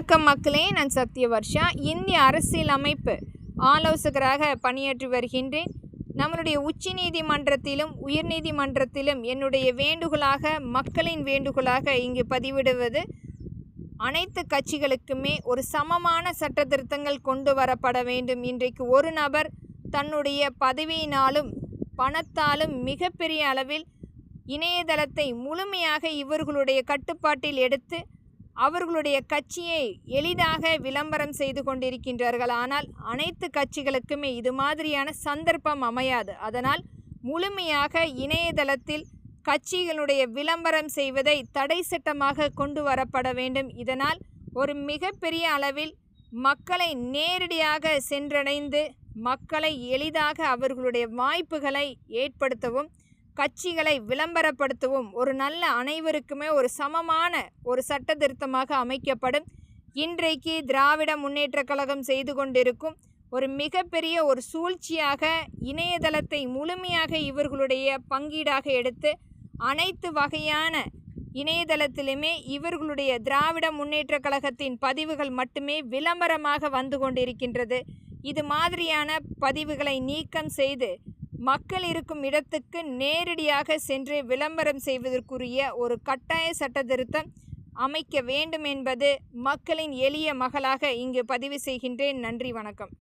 வணக்கம் மக்களே, நான் சத்யவர்ஷா. இந்திய அரசியல் அமைப்பு ஆலோசகராக பணியாற்றி வருகின்றேன். நம்மளுடைய உச்ச நீதிமன்றத்திலும் உயர்நீதிமன்றத்திலும் என்னுடைய வேண்டுகோளாக, மக்களின் வேண்டுகோளாக இங்கு பதிவிடுவது, அனைத்து கட்சிகளுக்குமே ஒரு சமமான சட்ட திருத்தங்கள் கொண்டு வரப்பட வேண்டும். இன்றைக்கு ஒரு நபர் தன்னுடைய பதவியினாலும் பணத்தாலும் மிகப்பெரிய அளவில் இணையதளத்தை முழுமையாக இவர்களுடைய கட்டுப்பாட்டில் எடுத்து அவர்களுடைய கட்சியை எளிதாக விளம்பரம் செய்து கொண்டிருக்கின்றார்கள். ஆனால் அனைத்து கட்சிகளுக்குமே இது மாதிரியான சந்தர்ப்பம் அமையாது. அதனால் முழுமையாக இணையதளத்தில் கட்சிகளுடைய விளம்பரம் செய்வதை தடை சட்டமாக கொண்டு வரப்பட வேண்டும். இதனால் ஒரு மிகப்பெரிய அளவில் மக்களை நேரடியாக சென்றடைந்து மக்களை எளிதாக அவர்களுடைய வாய்ப்புகளை ஏற்படுத்தவும், கட்சிகளை விளம்பரப்படுத்தவும் ஒரு நல்ல அனைவருக்குமே ஒரு சமமான ஒரு சட்ட திருத்தமாக அமைக்கப்படும். இன்றைக்கு திராவிட முன்னேற்றக் கழகம் செய்து கொண்டிருக்கும் ஒரு மிகப்பெரிய ஒரு சூழ்ச்சியாக இணையதளத்தை முழுமையாக இவர்களுடைய பங்கீடாக எடுத்து அனைத்து வகையான இணையதளத்திலுமே இவர்களுடைய திராவிட முன்னேற்றக் கழகத்தின் பதிவுகள் மட்டுமே விளம்பரமாக வந்து கொண்டிருக்கின்றது. இது மாதிரியான பதிவுகளை நீக்கம் செய்து மக்கள் இருக்கும் இடத்துக்கு நேரடியாக சென்று விளம்பரம் செய்வதற்குரிய ஒரு கட்டாய சட்ட திருத்தம் அமைக்க வேண்டும் என்பது மக்களின் எளிய மகளாக இங்கு பதிவு செய்கின்றேன். நன்றி, வணக்கம்.